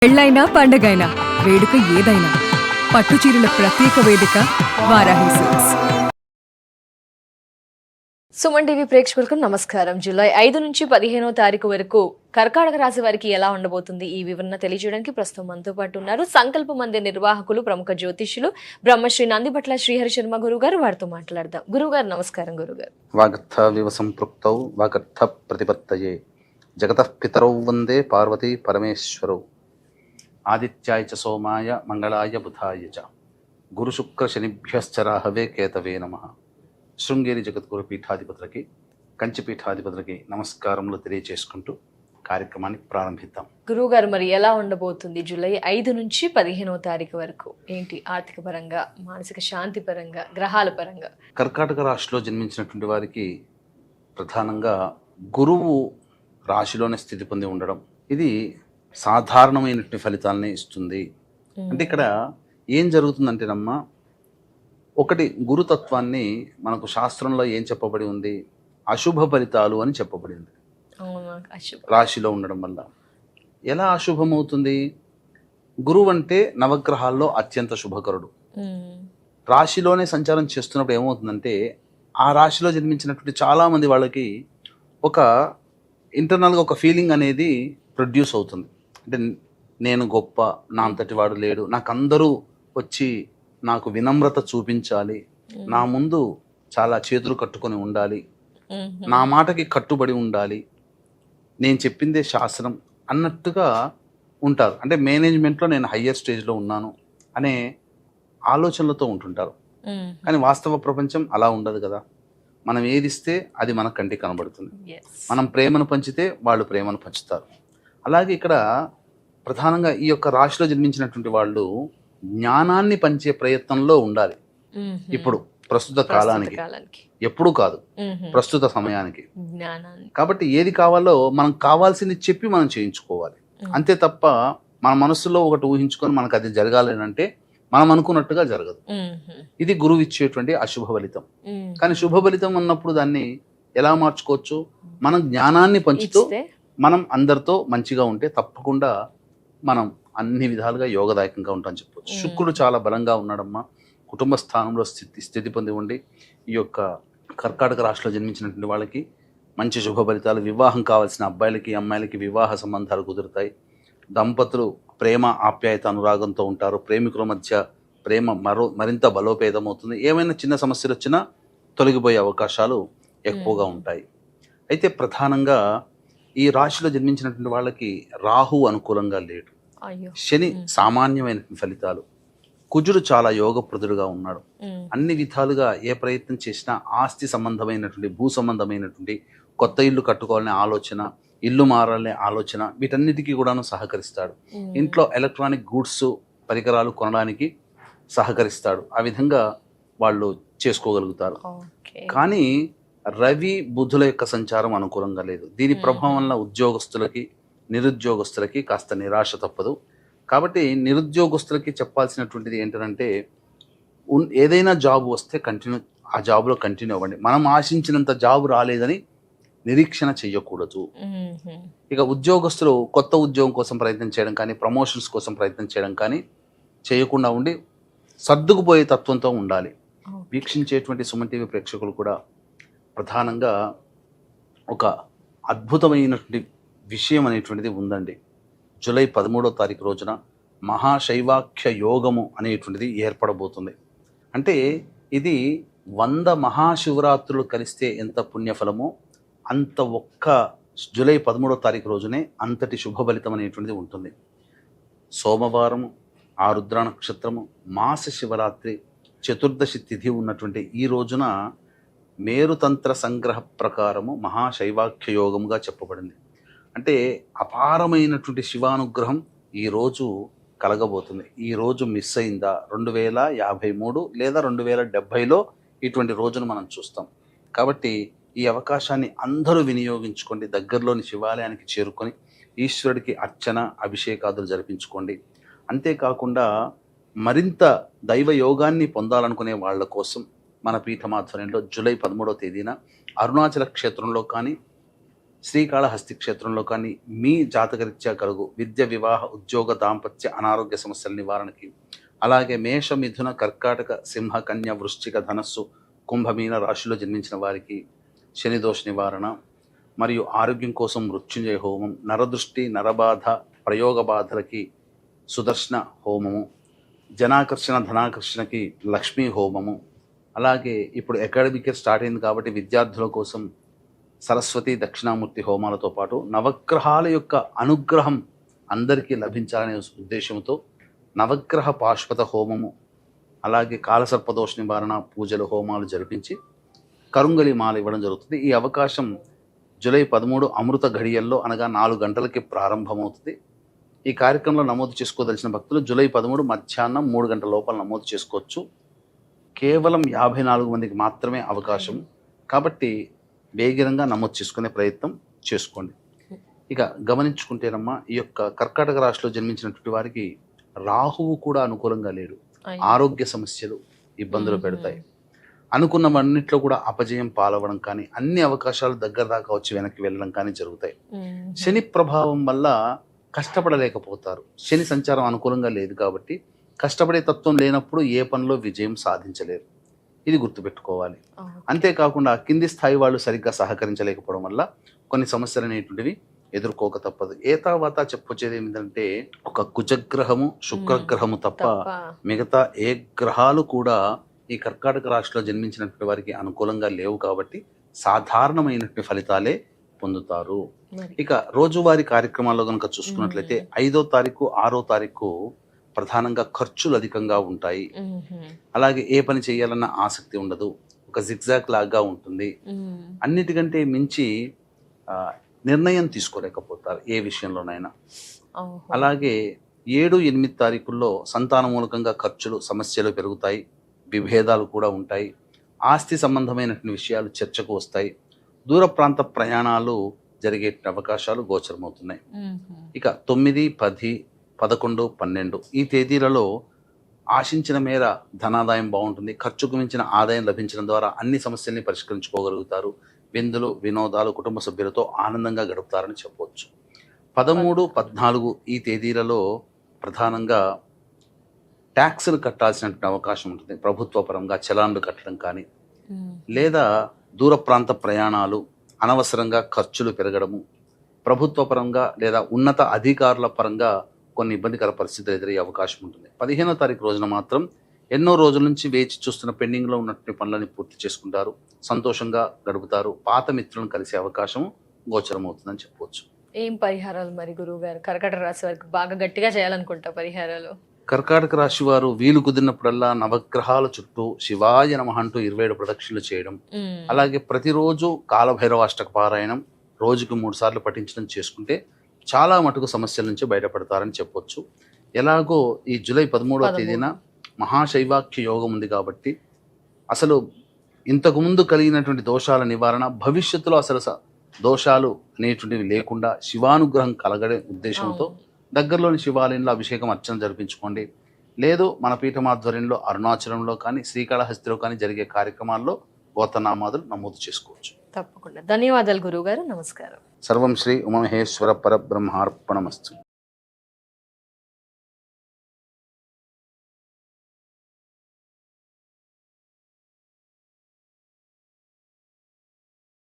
పెళ్ళైనా పండగైనా వేడుక ఏదైనా పట్టుచీరల ప్రత్యేక వేదిక వారాహి సిల్క్స్. సుమన్ టీవీ ప్రేక్షకులకు నమస్కారం. జూలై 5 నుంచి 15వ తారీఖు వరకు కర్కాటక రాశి వారికి ఎలా ఉండబోతుంది ఈ వివరణ తెలియజేయడానికి ప్రస్తుతం మనతో పాటు ఉన్నారు సంకల్ప మందిర్ నిర్వాహకులు, ప్రముఖ జ్యోతిష్యులు బ్రహ్మశ్రీ నందిభట్ల శ్రీహరి శర్మ గురుగారు. వారితో మాట్లాడదాం. గురుగారు నమస్కారం. గురుగారు, వాగర్థ వివ సంపృక్తౌ వాగర్థ ప్రతిపత్తయే జగతః పితరౌ వందే పార్వతీ పరమేశ్వరౌ ఆదిత్యాయ చ సోమాయ మంగళాయ బుధాయ చ గురు శుక్ర శనిభ్యశ్చ రాహవే కేతవే నమః. శృంగేరి జగద్గురు పీఠాధిపతులకి, కంచి పీఠాధిపతులకి నమస్కారములు తెలియజేసుకుంటూ కార్యక్రమాన్ని ప్రారంభిద్దాం. గురుగారు, మరి ఎలా ఉండబోతుంది జూలై 5 నుంచి 15వ తారీఖు వరకు? ఏంటి ఆర్థిక పరంగా, మానసిక శాంతి పరంగా, గ్రహాల పరంగా? కర్కాటక రాశిలో జన్మించినటువంటి వారికి ప్రధానంగా గురువు రాశిలోనే స్థితి పొంది ఉండడం ఇది సాధారణమైనటువంటి ఫలితాలని ఇస్తుంది. అంటే ఇక్కడ ఏం జరుగుతుందంటేనమ్మా, ఒకటి గురుతత్వాన్ని మనకు శాస్త్రంలో ఏం చెప్పబడి ఉంది, అశుభ ఫలితాలు అని చెప్పబడింది. రాశిలో ఉండడం వల్ల ఎలా అశుభమవుతుంది? గురువు అంటే నవగ్రహాల్లో అత్యంత శుభకరుడు. రాశిలోనే సంచారం చేస్తున్నప్పుడు ఏమవుతుందంటే, ఆ రాశిలో జన్మించినటువంటి చాలామంది వాళ్ళకి ఒక ఇంటర్నల్గా ఒక ఫీలింగ్ అనేది ప్రొడ్యూస్ అవుతుంది. అంటే నేను గొప్ప, నా అంతటి వాడు లేడు, నాకు అందరూ వచ్చి నాకు వినమ్రత చూపించాలి, నా ముందు చాలా చేతులు కట్టుకొని ఉండాలి, నా మాటకి కట్టుబడి ఉండాలి, నేను చెప్పిందే శాస్త్రం అన్నట్టుగా ఉంటారు. అంటే మేనేజ్మెంట్లో నేను హయ్యర్ స్టేజ్లో ఉన్నాను అనే ఆలోచనలతో ఉంటుంటారు. కానీ వాస్తవ ప్రపంచం అలా ఉండదు కదా. మనం ఏది ఇస్తే అది మన కంటికి కనబడుతుంది. మనం ప్రేమను పంచితే వాళ్ళు ప్రేమను పంచుతారు. అలాగే ఇక్కడ ప్రధానంగా ఈ యొక్క రాశిలో జన్మించినటువంటి వాళ్ళు జ్ఞానాన్ని పంచే ప్రయత్నంలో ఉండాలి. ఇప్పుడు ప్రస్తుత కాలానికి, ఎప్పుడు కాదు, ప్రస్తుత సమయానికి. కాబట్టి ఏది కావాలో మనం కావాల్సింది చెప్పి మనం చేయించుకోవాలి. అంతే తప్ప మన మనసులో ఒకటి ఊహించుకొని మనకు అది జరగాలి అంటే మనం అనుకున్నట్టుగా జరగదు. ఇది గురువు ఇచ్చేటువంటి అశుభ ఫలితం. కానీ శుభ ఫలితం ఉన్నప్పుడు దాన్ని ఎలా మార్చుకోవచ్చు? మనం జ్ఞానాన్ని పంచుతూ మనం అందరితో మంచిగా ఉంటే తప్పకుండా మనం అన్ని విధాలుగా యోగదాయకంగా ఉంటామని చెప్పవచ్చు. శుక్రుడు చాలా బలంగా ఉన్నాడమ్మా. కుటుంబ స్థానంలో స్థితి పొంది ఉండి ఈ యొక్క కర్కాటక రాశిలో జన్మించినటువంటి వాళ్ళకి మంచి శుభ ఫలితాలు. వివాహం కావాల్సిన అబ్బాయిలకి, అమ్మాయిలకి వివాహ సంబంధాలు కుదురుతాయి. దంపతులు ప్రేమ, ఆప్యాయత, అనురాగంతో ఉంటారు. ప్రేమికుల మధ్య ప్రేమ మరింత బలోపేతమవుతుంది. ఏమైనా చిన్న సమస్యలు వచ్చినా తొలగిపోయే అవకాశాలు ఎక్కువగా ఉంటాయి. అయితే ప్రధానంగా ఈ రాశిలో జన్మించినటువంటి వాళ్ళకి రాహు అనుకూలంగా లేడు. శని సామాన్యమైన ఫలితాలు. కుజుడు చాలా యోగప్రదుడుగా ఉన్నాడు. అన్ని విధాలుగా ఏ ప్రయత్నం చేసినా ఆస్తి సంబంధమైనటువంటి, భూ సంబంధమైనటువంటి, కొత్త ఇల్లు కట్టుకోవాలనే ఆలోచన, ఇల్లు మారాలనే ఆలోచన, వీటన్నిటికీ కూడాను సహకరిస్తాడు. ఇంట్లో ఎలక్ట్రానిక్ గూడ్స్, పరికరాలు కొనడానికి సహకరిస్తాడు. ఆ విధంగా వాళ్ళు చేసుకోగలుగుతారు. కానీ రవి, బుధుల యొక్క సంచారం అనుకూలంగా లేదు. దీని ప్రభావం వల్ల ఉద్యోగస్తులకి, నిరుద్యోగస్తులకి కాస్త నిరాశ తప్పదు. కాబట్టి నిరుద్యోగస్తులకి చెప్పాల్సినటువంటిది ఏంటంటే, ఏదైనా జాబ్ వస్తే ఆ జాబ్లో కంటిన్యూ అవ్వండి. మనం ఆశించినంత జాబ్ రాలేదని నిరీక్షణ చెయ్యకూడదు. ఇక ఉద్యోగస్తులు కొత్త ఉద్యోగం కోసం ప్రయత్నం చేయడం కానీ, ప్రమోషన్స్ కోసం ప్రయత్నం చేయడం కానీ చేయకుండా ఉండి సర్దుకుపోయే తత్వంతో ఉండాలి. వీక్షించేటువంటి సుమన్ టీవీ ప్రేక్షకులు కూడా ప్రధానంగా ఒక అద్భుతమైనటువంటి విషయం అనేటువంటిది ఉందండి. జూలై 13వ తారీఖు రోజున మహాశైవాఖ్య యోగము అనేటువంటిది ఏర్పడబోతుంది. అంటే ఇది 100 మహాశివరాత్రులు కలిస్తే ఎంత పుణ్యఫలమో అంత ఒక్క జూలై 13వ తారీఖు రోజునే అంతటి శుభ ఫలితం అనేటువంటిది ఉంటుంది. సోమవారము, ఆరుద్ర నక్షత్రము, మాస శివరాత్రి, చతుర్దశి తిథి ఉన్నటువంటి ఈ రోజున మేరుతంత్ర సంగ్రహ ప్రకారము మహాశైవాఖ్య యోగముగా చెప్పబడింది. అంటే అపారమైనటువంటి శివానుగ్రహం ఈరోజు కలగబోతుంది. ఈరోజు మిస్ అయిందా 2053 లేదా 2070లో ఇటువంటి రోజును మనం చూస్తాం. కాబట్టి ఈ అవకాశాన్ని అందరూ వినియోగించుకోండి. దగ్గరలోని శివాలయానికి చేరుకొని ఈశ్వరుడికి అర్చన, అభిషేకాదులు జరిపించుకోండి. అంతేకాకుండా మరింత దైవ యోగాన్ని పొందాలనుకునే వాళ్ళ కోసం మన పీఠమాధ్వర్యంలో జూలై 13వ తేదీన అరుణాచల క్షేత్రంలో కానీ, శ్రీకాళహస్తి క్షేత్రంలో కానీ మీ జాతకరీత్యా కలుగు విద్య, వివాహ, ఉద్యోగ, దాంపత్య, అనారోగ్య సమస్యల నివారణకి, అలాగే మేష, మిథున, కర్కాటక, సింహ, కన్య, వృశ్చిక, ధనస్సు, కుంభమీన రాశిలో జన్మించిన వారికి శని దోష నివారణ మరియు ఆరోగ్యం కోసం మృత్యుంజయ హోమం, నరదృష్టి, నరబాధ, ప్రయోగ బాధలకి సుదర్శన హోమము, జనాకర్షణ, ధనాకర్షణకి లక్ష్మీ హోమము, అలాగే ఇప్పుడు అకాడమిక్ ఇయర్ స్టార్ట్ అయింది కాబట్టి విద్యార్థుల కోసం సరస్వతి, దక్షిణామూర్తి హోమాలతో పాటు నవగ్రహాల యొక్క అనుగ్రహం అందరికీ లభించాలనే ఉద్దేశంతో నవగ్రహ పాశుపత హోమము, అలాగే కాలసర్పదోష నివారణ పూజలు, హోమాలు జరిపించి కరుంగలి మాల ఇవ్వడం జరుగుతుంది. ఈ అవకాశం జూలై 13 అమృత ఘడియల్లో అనగా 4 గంటలకి ప్రారంభమవుతుంది. ఈ కార్యక్రమంలో నమోదు చేసుకోదలిచిన భక్తులు జూలై 13 మధ్యాహ్నం 3 గంటల లోపల నమోదు చేసుకోవచ్చు. కేవలం 54 మందికి మాత్రమే అవకాశం కాబట్టి వేగిరంగా నమోదు చేసుకునే ప్రయత్నం చేసుకోండి. ఇక గమనించుకుంటేనమ్మా, ఈ యొక్క కర్కాటక రాశిలో జన్మించినటువంటి వారికి రాహువు కూడా అనుకూలంగా లేడు. ఆరోగ్య సమస్యలు ఇబ్బందులు పెడతాయి. అనుకున్నవన్నిట్లో కూడా అపజయం పాలవడం కానీ, అన్ని అవకాశాలు దగ్గర దాకా వచ్చి వెనక్కి వెళ్ళడం కానీ జరుగుతాయి. శని ప్రభావం వల్ల కష్టపడలేకపోతారు. శని సంచారం అనుకూలంగా లేదు కాబట్టి కష్టపడే తత్వం లేనప్పుడు ఏ పనిలో విజయం సాధించలేరు. ఇది గుర్తుపెట్టుకోవాలి. అంతేకాకుండా కింది స్థాయి వాళ్ళు సరిగ్గా సహకరించలేకపోవడం వల్ల కొన్ని సమస్యలు అనేటువంటివి ఎదుర్కోక తప్పదు. ఏతావాత చెప్పొచ్చేది ఏమిటంటే, ఒక కుజగ్రహము, శుక్రగ్రహము తప్ప మిగతా ఏ గ్రహాలు కూడా ఈ కర్కాటక రాశిలో జన్మించినటువంటి వారికి అనుకూలంగా లేవు కాబట్టి సాధారణమైనటువంటి ఫలితాలే పొందుతారు. ఇక రోజువారీ కార్యక్రమాల్లో కనుక చూసుకున్నట్లయితే 5వ తారీఖు, 6వ తారీఖు ప్రధానంగా ఖర్చులు అధికంగా ఉంటాయి. అలాగే ఏ పని చేయాలన్న ఆసక్తి ఉండదు. ఒక జిగ్జాగ్ లాగా ఉంటుంది. అన్నిటికంటే మించి నిర్ణయం తీసుకోలేకపోతారు ఏ విషయంలోనైనా. అలాగే 7, 8 తారీఖుల్లో సంతాన మూలకంగా ఖర్చులు, సమస్యలు పెరుగుతాయి. విభేదాలు కూడా ఉంటాయి. ఆస్తి సంబంధమైనటువంటి విషయాలు చర్చకు వస్తాయి. దూర ప్రాంత ప్రయాణాలు జరిగే అవకాశాలు గోచరమవుతున్నాయి. ఇక 9, 10, 11, 12 ఈ తేదీలలో ఆశించిన మేర ధనాదాయం బాగుంటుంది. ఖర్చుకు మించిన ఆదాయం లభించడం ద్వారా అన్ని సమస్యల్ని పరిష్కరించుకోగలుగుతారు. విందులు, వినోదాలు కుటుంబ సభ్యులతో ఆనందంగా గడుపుతారని చెప్పవచ్చు. 13, 14 ఈ తేదీలలో ప్రధానంగా ట్యాక్సులు కట్టాల్సినటువంటి అవకాశం ఉంటుంది. ప్రభుత్వ పరంగా చలాన్లు కట్టడం కానీ, లేదా దూర ప్రాంత ప్రయాణాలు, అనవసరంగా ఖర్చులు పెరగడము, ప్రభుత్వ పరంగా లేదా ఉన్నత అధికారుల పరంగా కొన్ని ఇబ్బందికర పరిస్థితులు ఎదురయ్యే అవకాశం ఉంటుంది. 15వ తారీఖు రోజున మాత్రం ఎన్నో రోజుల నుంచి వేచి చూస్తున్న పెండింగ్లో ఉన్నటువంటి పనులని పూర్తి చేసుకుంటారు. సంతోషంగా గడుపుతారు. పాత మిత్రులను కలిసే అవకాశం గోచరం అవుతుందని చెప్పవచ్చు. ఏం పరిహారాలు మరి గురువు గారు కర్కాటక రాశి వారికి బాగా గట్టిగా చేయాలనుకుంటా పరిహారాలు? కర్కాటక రాశి వారు వీలు కుదిరినప్పుడల్లా నవగ్రహాల చుట్టూ శివాయ నమః అంటూ 27 ప్రదక్షిణలు చేయడం, అలాగే ప్రతిరోజు కాలభైరవాష్టక పారాయణం రోజుకు 3 సార్లు పఠించడం చేసుకుంటే చాలా మటుకు సమస్యల నుంచి బయటపడతారని చెప్పొచ్చు. ఎలాగో ఈ జూలై 13వ తేదీన మహాశైవాఖ్య యోగం ఉంది కాబట్టి అసలు ఇంతకుముందు కలిగినటువంటి దోషాల నివారణ, భవిష్యత్తులో అసలు దోషాలు అనేటువంటివి లేకుండా శివానుగ్రహం కలగడే ఉద్దేశంతో దగ్గరలోని శివాలయంలో అభిషేకం, అర్చన జరిపించుకోండి. లేదు మన పీఠమాధ్వర్యంలో అరుణాచలంలో కానీ, శ్రీకాళహస్తిలో కానీ జరిగే కార్యక్రమాల్లో గోత్రనామాదులు నమోదు చేసుకోవచ్చు. తప్పకుండా. ధన్యవాదాలు గురువు గారు. నమస్కారం. సర్వం శ్రీ ఉమామహేశ్వర పరబ్రహ్మార్పణమస్తు.